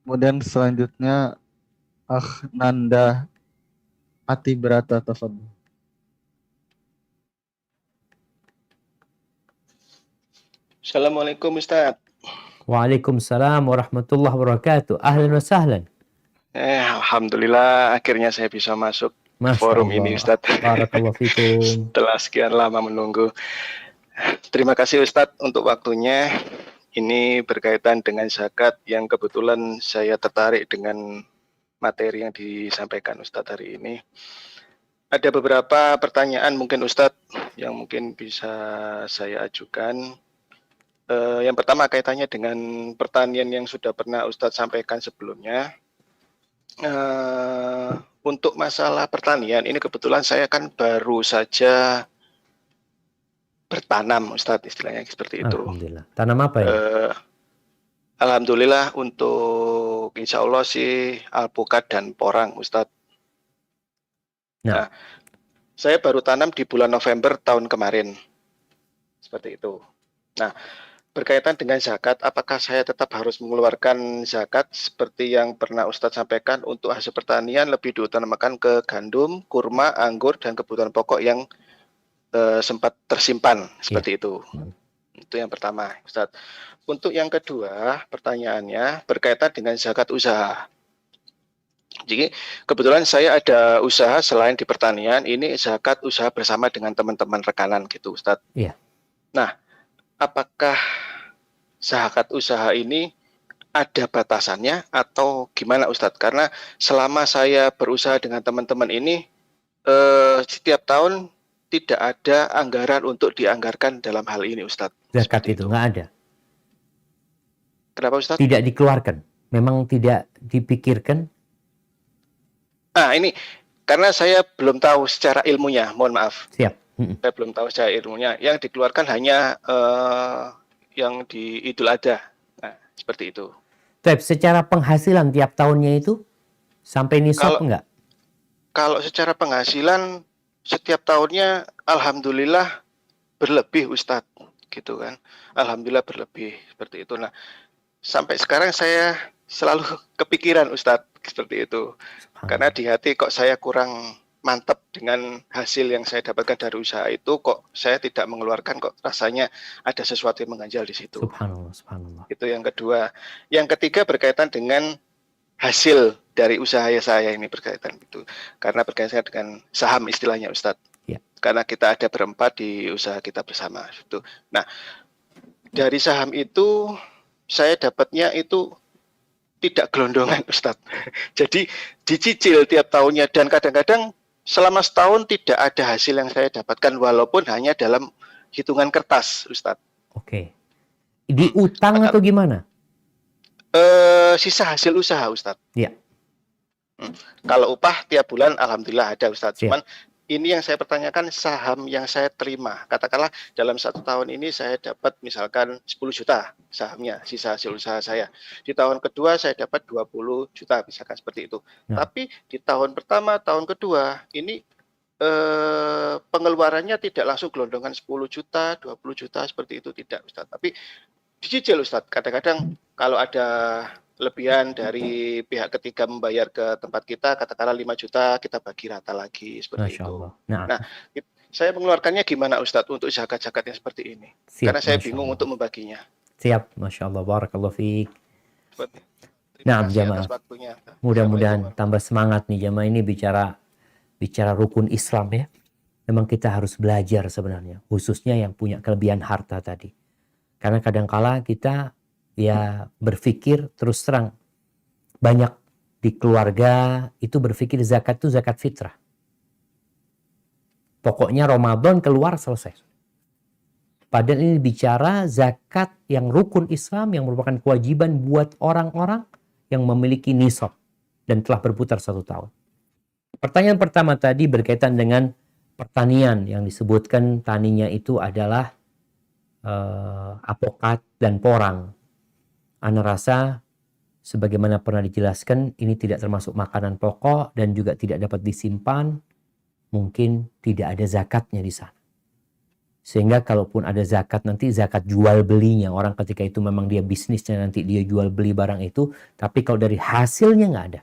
Kemudian selanjutnya Nanda Ati Brata tafadhol. Assalamualaikum Ustaz. Waalaikumsalam warahmatullahi wabarakatuh. Ahlan wa sahlan. Alhamdulillah akhirnya saya bisa masuk Masya forum Allah. ini Ustaz. Barakallahu fikum. Setelah sekian lama menunggu. Terima kasih Ustadz untuk waktunya. Ini berkaitan dengan zakat yang kebetulan saya tertarik dengan materi yang disampaikan Ustadz hari ini. Ada beberapa pertanyaan mungkin Ustadz yang mungkin bisa saya ajukan. Yang pertama kaitannya dengan pertanian yang sudah pernah Ustadz sampaikan sebelumnya. Untuk masalah pertanian ini kebetulan saya kan baru saja bertanam Ustadz, istilahnya seperti itu. Alhamdulillah. Tanam apa ya? Alhamdulillah untuk insya Allah sih alpukat dan porang Ustadz. Nah, saya baru tanam di bulan November tahun kemarin. Seperti itu. Nah, berkaitan dengan zakat, apakah saya tetap harus mengeluarkan zakat seperti yang pernah Ustadz sampaikan untuk hasil pertanian lebih diutamakan ke gandum, kurma, anggur, dan kebutuhan pokok yang sempat tersimpan seperti itu. Itu yang pertama, Ustadz. Untuk yang kedua, pertanyaannya berkaitan dengan zakat usaha. Jadi kebetulan saya ada usaha selain di pertanian, ini zakat usaha bersama dengan teman-teman rekanan gitu, Ustadz. Iya. Nah, apakah zakat usaha ini ada batasannya atau gimana Ustadz? Karena selama saya berusaha dengan teman-teman ini, setiap tahun tidak ada anggaran untuk dianggarkan dalam hal ini, Ustadz. Zakat itu nggak ada. Kenapa, Ustadz? Tidak dikeluarkan. Memang tidak dipikirkan. Nah, ini karena saya belum tahu secara ilmunya, mohon maaf. Siap. Saya belum tahu secara ilmunya. Yang dikeluarkan hanya yang di Idul Adha. Nah, seperti itu. Tapi secara penghasilan tiap tahunnya itu sampai nisab enggak? Kalau secara penghasilan setiap tahunnya alhamdulillah berlebih Ustadz, gitu kan. Alhamdulillah berlebih seperti itu. Nah, sampai sekarang saya selalu kepikiran Ustadz seperti itu. Karena di hati kok saya kurang mantap dengan hasil yang saya dapatkan dari usaha itu, kok saya tidak mengeluarkan, kok rasanya ada sesuatu yang mengganjal di situ. Subhanallah, subhanallah. Itu yang kedua. Yang ketiga berkaitan dengan hasil dari usaha saya ini berkaitan itu. Karena berkaitan dengan saham istilahnya Ustadz. Ya. Karena kita ada berempat di usaha kita bersama itu. Nah, dari saham itu saya dapatnya itu tidak gelondongan Ustadz. Jadi dicicil tiap tahunnya dan kadang-kadang selama setahun tidak ada hasil yang saya dapatkan walaupun hanya dalam hitungan kertas Ustadz. Oke. Diutang atau gimana? Sisa hasil usaha Ustadz. Iya. Kalau upah tiap bulan alhamdulillah ada Ustadz. Cuman ini yang saya pertanyakan saham yang saya terima. Katakanlah dalam satu tahun ini saya dapat misalkan 10 juta sahamnya, sisa hasil usaha saya. Di tahun kedua saya dapat 20 juta misalkan seperti itu. Tapi di tahun pertama, tahun kedua ini pengeluarannya tidak langsung gelondongan 10 juta, 20 juta seperti itu tidak Ustadz. Tapi dicicil Ustadz. Kadang-kadang kalau ada lebihan dari pihak ketiga membayar ke tempat kita, katakanlah 5 juta, kita bagi rata lagi seperti Masya itu. Allah. Nah, saya mengeluarkannya gimana Ustadz untuk zakat-zakat yang seperti ini? Siap, karena saya bingung untuk membaginya. Siap, Masya Allah. Barakallahu fiik. Nah, jamaah. Mudah-mudahan tambah semangat nih jamaah ini bicara rukun Islam ya. Memang kita harus belajar sebenarnya, khususnya yang punya kelebihan harta tadi. Karena kadangkala kita ya berpikir terus terang, banyak di keluarga itu berpikir zakat itu zakat fitrah. Pokoknya Ramadan keluar selesai. Padahal ini bicara zakat yang rukun Islam yang merupakan kewajiban buat orang-orang yang memiliki nisab dan telah berputar 1 tahun. Pertanyaan pertama tadi berkaitan dengan pertanian yang disebutkan taninya itu adalah apokat dan porang. Ana rasa sebagaimana pernah dijelaskan ini tidak termasuk makanan pokok dan juga tidak dapat disimpan, mungkin tidak ada zakatnya di sana. Sehingga kalaupun ada zakat nanti zakat jual belinya. Orang ketika itu memang dia bisnisnya nanti dia jual beli barang itu. Tapi kalau dari hasilnya nggak ada.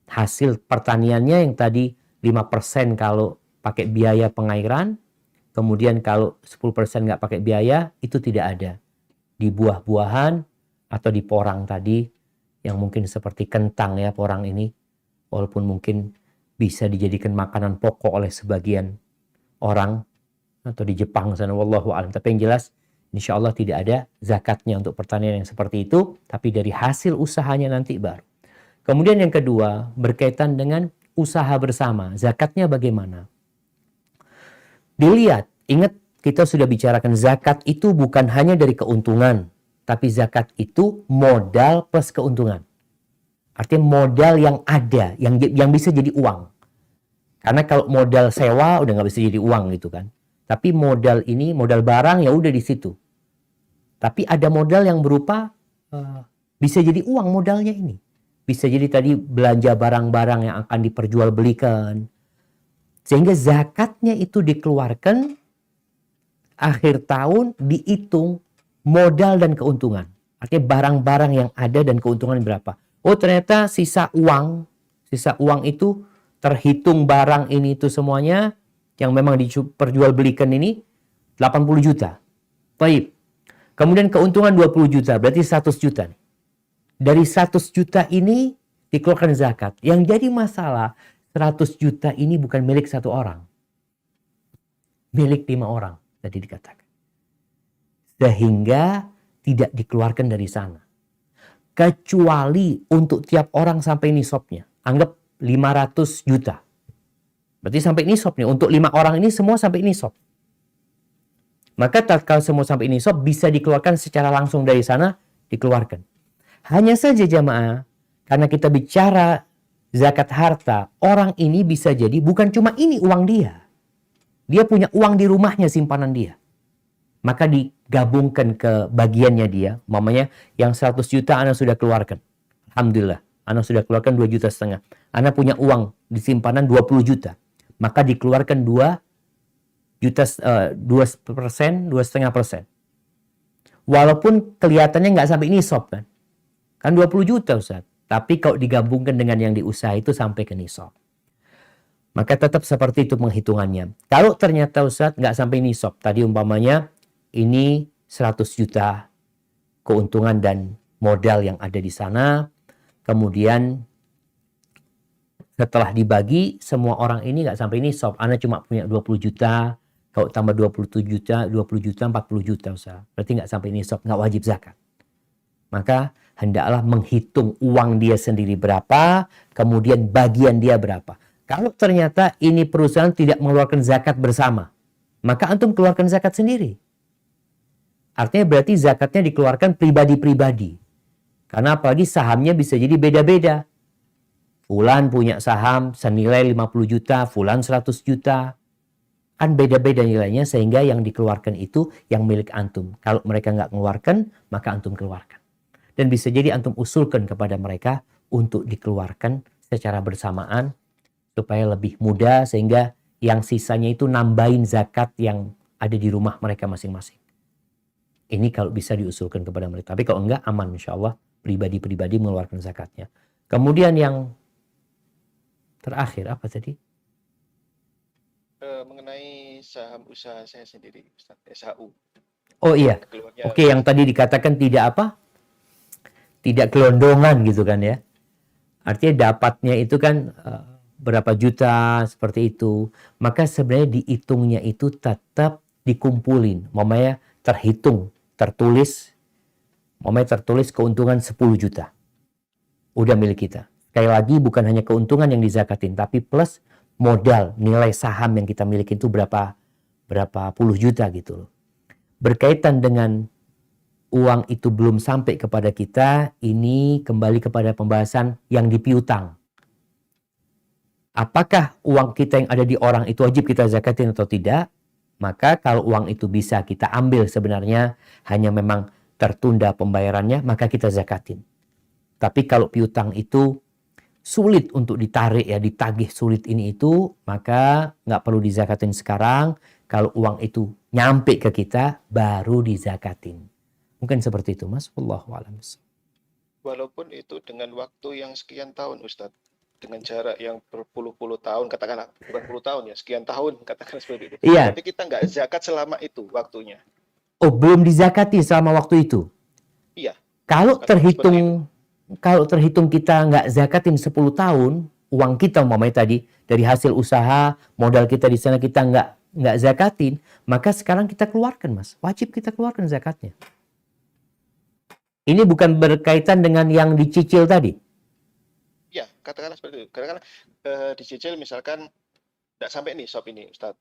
Hasil pertaniannya yang tadi 5% kalau pakai biaya pengairan. Kemudian kalau 10% nggak pakai biaya itu tidak ada. Di buah-buahan atau di porang tadi yang mungkin seperti kentang ya porang ini. Walaupun mungkin bisa dijadikan makanan pokok oleh sebagian orang. Atau di Jepang sana wallahu alam. Tapi yang jelas insya Allah tidak ada zakatnya untuk pertanian yang seperti itu. Tapi dari hasil usahanya nanti baru. Kemudian yang kedua berkaitan dengan usaha bersama. Zakatnya bagaimana? Dilihat, ingat kita sudah bicarakan zakat itu bukan hanya dari keuntungan. Tapi zakat itu modal plus keuntungan. Artinya modal yang ada, yang bisa jadi uang. Karena kalau modal sewa udah nggak bisa jadi uang gitu kan. Tapi modal ini, modal barang ya udah di situ. Tapi ada modal yang berupa bisa jadi uang modalnya ini. Bisa jadi tadi belanja barang-barang yang akan diperjualbelikan. Sehingga zakatnya itu dikeluarkan akhir tahun dihitung modal dan keuntungan. Artinya barang-barang yang ada dan keuntungan berapa. Oh ternyata sisa uang itu terhitung barang ini itu semuanya yang memang diperjualbelikan ini 80 juta. Baik. Kemudian keuntungan 20 juta, berarti 100 juta. Dari 100 juta ini dikeluarkan zakat. Yang jadi masalah 100 juta ini bukan milik satu orang. Milik 5 orang tadi dikatakan. Sehingga tidak dikeluarkan dari sana. Kecuali untuk tiap orang sampai nisabnya. Anggap 500 juta. Berarti sampai nisab nih. Untuk 5 orang ini semua sampai nisab. Maka tatkala semua sampai nisab bisa dikeluarkan secara langsung dari sana, dikeluarkan. Hanya saja jamaah, karena kita bicara zakat harta, orang ini bisa jadi bukan cuma ini uang dia. Dia punya uang di rumahnya, simpanan dia. Maka digabungkan ke bagiannya dia. Mamanya yang 100 juta Anda sudah keluarkan. Alhamdulillah. Anda sudah keluarkan 2,5 juta. Anda punya uang di simpanan 20 juta. Maka dikeluarkan 2,5%. Walaupun kelihatannya nggak sampai nisab kan. Kan 20 juta Ustaz. Tapi kalau digabungkan dengan yang diusaha itu sampai ke nisab. Maka tetap seperti itu penghitungannya. Kalau ternyata Ustaz nggak sampai nisab. Tadi umpamanya ini 100 juta keuntungan dan modal yang ada di sana. Kemudian setelah dibagi, semua orang ini nggak sampai nisab. Anda cuma punya 20 juta. Kalau tambah 27 juta, 20 juta, 40 juta. Ustaz. Berarti nggak sampai nisab, nggak wajib zakat. Maka hendaklah menghitung uang dia sendiri berapa, kemudian bagian dia berapa. Kalau ternyata ini perusahaan tidak mengeluarkan zakat bersama, maka antum keluarkan zakat sendiri. Artinya berarti zakatnya dikeluarkan pribadi-pribadi. Karena apalagi sahamnya bisa jadi beda-beda. Fulan punya saham senilai 50 juta, fulan 100 juta. Kan beda-beda nilainya sehingga yang dikeluarkan itu yang milik antum. Kalau mereka nggak mengeluarkan, maka antum keluarkan. Dan bisa jadi antum usulkan kepada mereka untuk dikeluarkan secara bersamaan supaya lebih mudah sehingga yang sisanya itu nambahin zakat yang ada di rumah mereka masing-masing. Ini kalau bisa diusulkan kepada mereka. Tapi kalau enggak aman insya Allah pribadi-pribadi mengeluarkan zakatnya. Kemudian yang terakhir apa tadi? Mengenai saham usaha saya sendiri, Ustaz, SHU. Oh iya. Keluarnya Oke, yang tadi dikatakan tidak apa? Tidak gelondongan gitu kan ya. Artinya dapatnya itu kan berapa juta seperti itu. Maka sebenarnya dihitungnya itu tetap dikumpulin. Mamanya terhitung, tertulis keuntungan 10 juta. Udah milik kita. Sekali lagi bukan hanya keuntungan yang dizakatin, tapi plus modal, nilai saham yang kita miliki itu berapa puluh juta gitu loh. Berkaitan dengan uang itu belum sampai kepada kita, ini kembali kepada pembahasan yang dipiutang. Apakah uang kita yang ada di orang itu wajib kita zakatin atau tidak? Maka kalau uang itu bisa kita ambil sebenarnya hanya memang tertunda pembayarannya, maka kita zakatin. Tapi kalau piutang itu sulit untuk ditarik ya, ditagih sulit ini itu, maka nggak perlu dizakatin sekarang, Kalau uang itu nyampe ke kita, baru dizakatin. Mungkin seperti itu, Mas. Wallahu a'lam. Walaupun itu dengan waktu yang sekian tahun, Ustadz. Dengan jarak yang berpuluh-puluh tahun, katakanlah, bukan puluh tahun ya, sekian tahun, katakanlah seperti itu. Iya. Tapi kita nggak zakat selama itu waktunya. Oh, belum dizakati selama waktu itu? Iya. Kalau Katakan terhitung kita nggak zakatin 10 tahun, uang kita umpamanya tadi, dari hasil usaha, modal kita di sana kita nggak zakatin, maka sekarang kita keluarkan, Mas. Wajib kita keluarkan zakatnya. Ini bukan berkaitan dengan yang dicicil tadi. Ya, katakanlah seperti itu. Katakanlah dicicil misalkan nggak sampai nisab ini, Ustadz.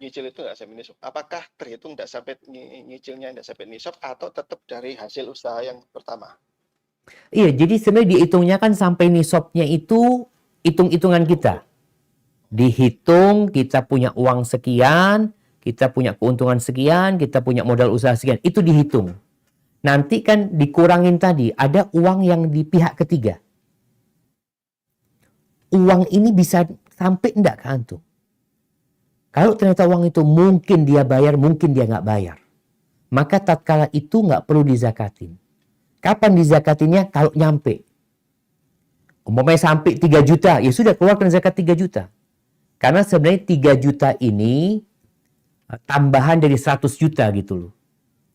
Nyicil itu nggak sampai nisab. Apakah terhitung nggak sampai nyicilnya nggak sampai nisab atau tetap dari hasil usaha yang pertama? Iya, jadi sebenarnya dihitungnya kan sampai nisabnya itu hitung-hitungan kita. Dihitung, kita punya uang sekian, kita punya keuntungan sekian, kita punya modal usaha sekian. Itu dihitung. Nanti kan dikurangin tadi, ada uang yang di pihak ketiga. Uang ini bisa sampai enggak ke antum? Kalau ternyata uang itu mungkin dia bayar, mungkin dia nggak bayar. Maka tatkala itu nggak perlu dizakatin. Kapan dizakatinnya? Kalau nyampe. Umpamanya sampai 3 juta, ya sudah keluarkan zakat 3 juta. Karena sebenarnya 3 juta ini tambahan dari 100 juta gitu loh.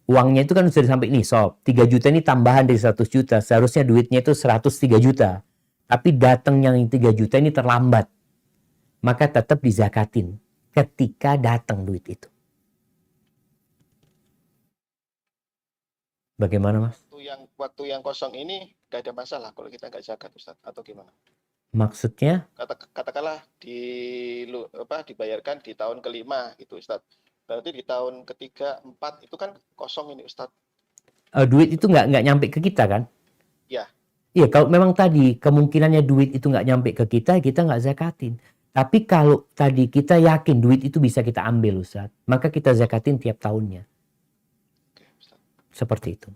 Uangnya itu kan sudah sampai nisab. 3 juta ini tambahan dari 100 juta. Seharusnya duitnya itu 103 juta. Tapi datang yang 3 juta ini terlambat. Maka tetap dizakatin ketika datang duit itu. Bagaimana, Mas? Waktu yang kosong ini gak ada masalah kalau kita nggak zakat, Ustadz, atau gimana? Maksudnya? Katakanlah dibayarkan di tahun kelima gitu, Ustadz. Berarti di tahun ketiga, 4 itu kan kosong ini, Ustadz. Duit itu nggak nyampe ke kita kan? Ya. Iya, kalau memang tadi kemungkinannya duit itu nggak nyampe ke kita nggak zakatin. Tapi kalau tadi kita yakin duit itu bisa kita ambil, Ustaz, maka kita zakatin tiap tahunnya. Seperti itu.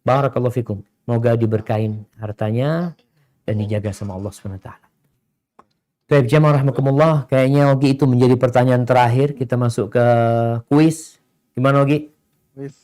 Barakallahu fikum. Semoga diberkahin hartanya dan dijaga sama Allah SWT. Baik, jamaah rahmatullah. Kayaknya Ogi itu menjadi pertanyaan terakhir. Kita masuk ke kuis. Gimana, Ogi? Wis.